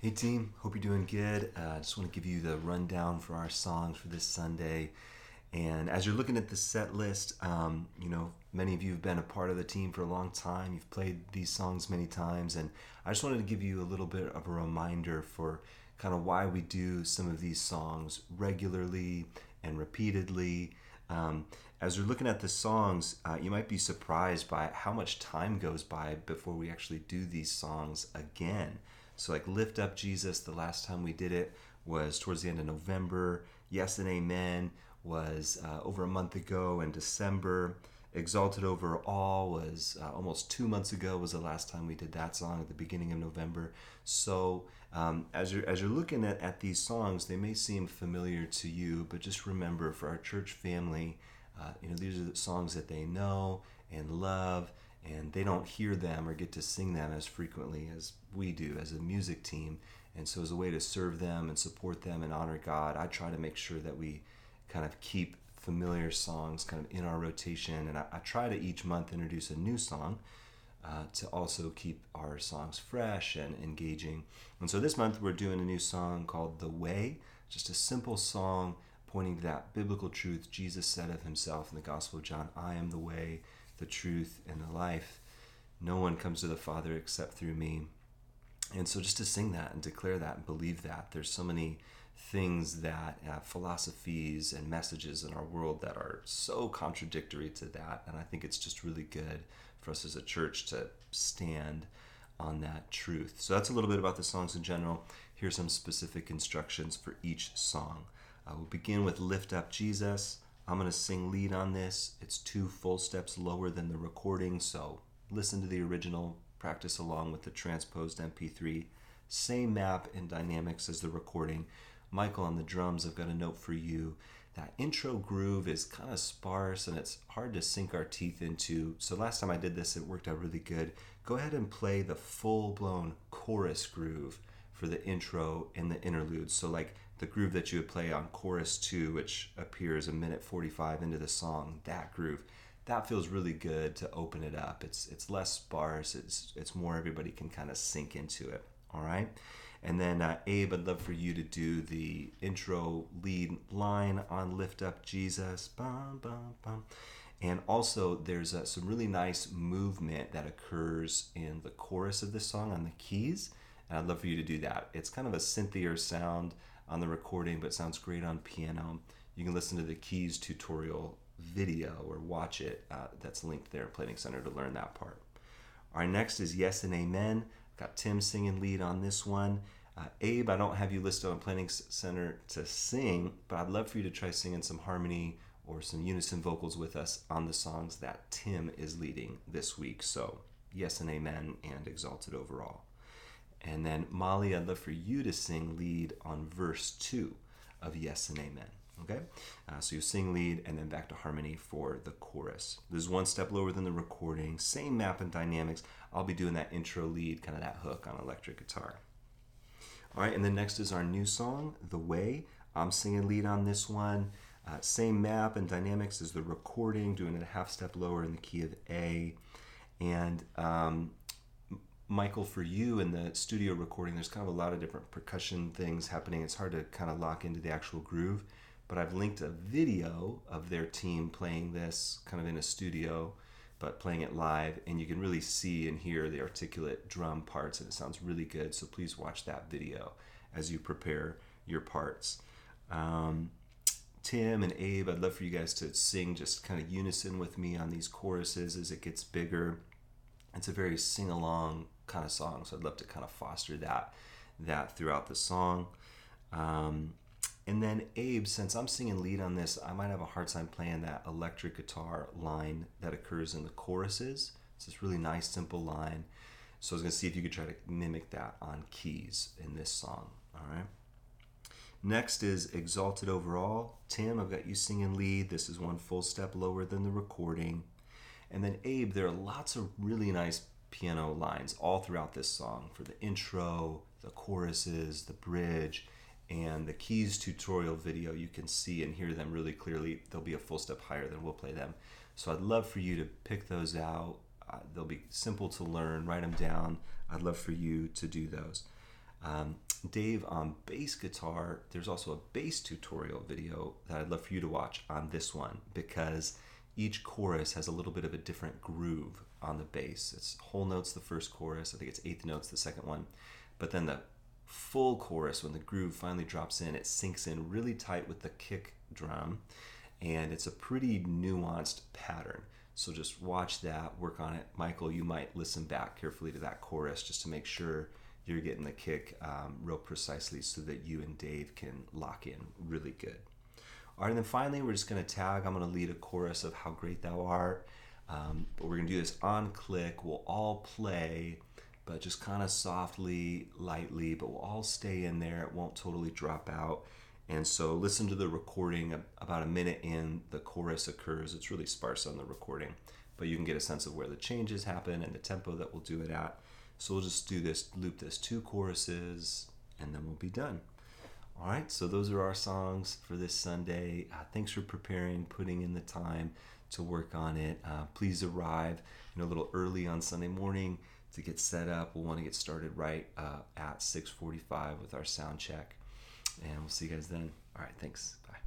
Hey team, hope you're doing good. I just want to give you the rundown for our songs for this Sunday. And as you're looking at the set list, many of you have been a part of the team for a long time. You've played these songs many times, and I just wanted to give you a little bit of a reminder for kind of why we do some of these songs regularly and repeatedly. As you're looking at the songs, you might be surprised by how much time goes by before we actually do these songs again. So, like Lift Up Jesus, the last time we did it was towards the end of November. Yes and Amen was over a month ago in December. Exalted Over All was almost 2 months ago, was the last time we did that song at the beginning of November. So as you're looking at these songs, they may seem familiar to you, but just remember, for our church family, these are the songs that they know and love, and they don't hear them or get to sing them as frequently as we do as a music team. And so as a way to serve them and support them and honor God, I try to make sure that we kind of keep familiar songs kind of in our rotation. And I try to each month introduce a new song to also keep our songs fresh and engaging. And so this month we're doing a new song called The Way, just a simple song pointing to that biblical truth Jesus said of himself in the Gospel of John: I am the way, the truth, and the life. No one comes to the Father except through me. And so just to sing that and declare that and believe that, there's so many things that philosophies and messages in our world that are so contradictory to that. And I think it's just really good for us as a church to stand on that truth. So that's a little bit about the songs in general. Here's some specific instructions for each song. We'll begin with Lift Up Jesus. I'm going to sing lead on this. It's 2 full steps lower than the recording, so listen to the original, practice along with the transposed MP3. Same map and dynamics as the recording. Michael on the drums, I've got a note for you. That intro groove is kind of sparse and it's hard to sink our teeth into. So last time I did this, it worked out really good. Go ahead and play the full-blown chorus groove for the intro and the interlude. So like the groove that you would play on chorus 2, which appears a minute 45 into the song, that groove, that feels really good to open it up. It's less sparse. It's more everybody can kind of sink into it. All right. And then Abe, I'd love for you to do the intro lead line on Lift Up Jesus. Bum, bum, bum. And also there's some really nice movement that occurs in the chorus of this song on the keys. And I'd love for you to do that. It's kind of a synthier sound on the recording, but sounds great on piano. You can listen to the keys tutorial video or watch it. That's linked there at Planning Center to learn that part. All right, next is Yes and Amen. Got Tim singing lead on this one. Abe, I don't have you listed on Planning Center to sing, but I'd love for you to try singing some harmony or some unison vocals with us on the songs that Tim is leading this week. So Yes and Amen and Exalted Over All. And then Molly, I'd love for you to sing lead on verse 2 of Yes and Amen. Okay? So you sing lead and then back to harmony for the chorus. This is 1 step lower than the recording. Same map and dynamics. I'll be doing that intro lead, kind of that hook on electric guitar. All right, and then next is our new song, The Way. I'm singing lead on this one. Same map and dynamics as the recording, doing it a half step lower in the key of A. And Michael, for you in the studio recording, there's kind of a lot of different percussion things happening. It's hard to kind of lock into the actual groove, but I've linked a video of their team playing this kind of in a studio, but playing it live, and you can really see and hear the articulate drum parts, and it sounds really good. So please watch that video as you prepare your parts. Tim and Abe, I'd love for you guys to sing just kind of unison with me on these choruses as it gets bigger. It's a very sing-along kind of song, so I'd love to kind of foster that throughout the song. And then Abe, since I'm singing lead on this, I might have a hard time playing that electric guitar line that occurs in the choruses. It's this really nice, simple line. So I was going to see if you could try to mimic that on keys in this song. All right. Next is Exalted Over All. Tim, I've got you singing lead. This is 1 full step lower than the recording. And then Abe, there are lots of really nice piano lines all throughout this song for the intro, the choruses, the bridge, and the keys tutorial video. You can see and hear them really clearly. They'll be a full step higher than we'll play them. So I'd love for you to pick those out. They'll be simple to learn. Write them down. I'd love for you to do those. Dave on bass guitar, there's also a bass tutorial video that I'd love for you to watch on this one, because each chorus has a little bit of a different groove on the bass. It's whole notes the first chorus, I think it's eighth notes the second one, but then the full chorus, when the groove finally drops in, it sinks in really tight with the kick drum, and it's a pretty nuanced pattern. So just watch that, work on it. Michael, you might listen back carefully to that chorus just to make sure you're getting the kick real precisely, so that you and Dave can lock in really good. All right, and then finally, we're just going to tag. I'm going to lead a chorus of How Great Thou Art, but we're going to do this on click. We'll all play, but just kind of softly, lightly, but we'll all stay in there. It won't totally drop out. And so listen to the recording. About a minute in, the chorus occurs. It's really sparse on the recording, but you can get a sense of where the changes happen and the tempo that we'll do it at. So we'll just do this, loop this 2 choruses, and then we'll be done. All right, so those are our songs for this Sunday. Thanks for preparing, putting in the time to work on it. Please arrive a little early on Sunday morning to get set up. We'll want to get started right at 6:45 with our sound check. And we'll see you guys then. All right, thanks. Bye.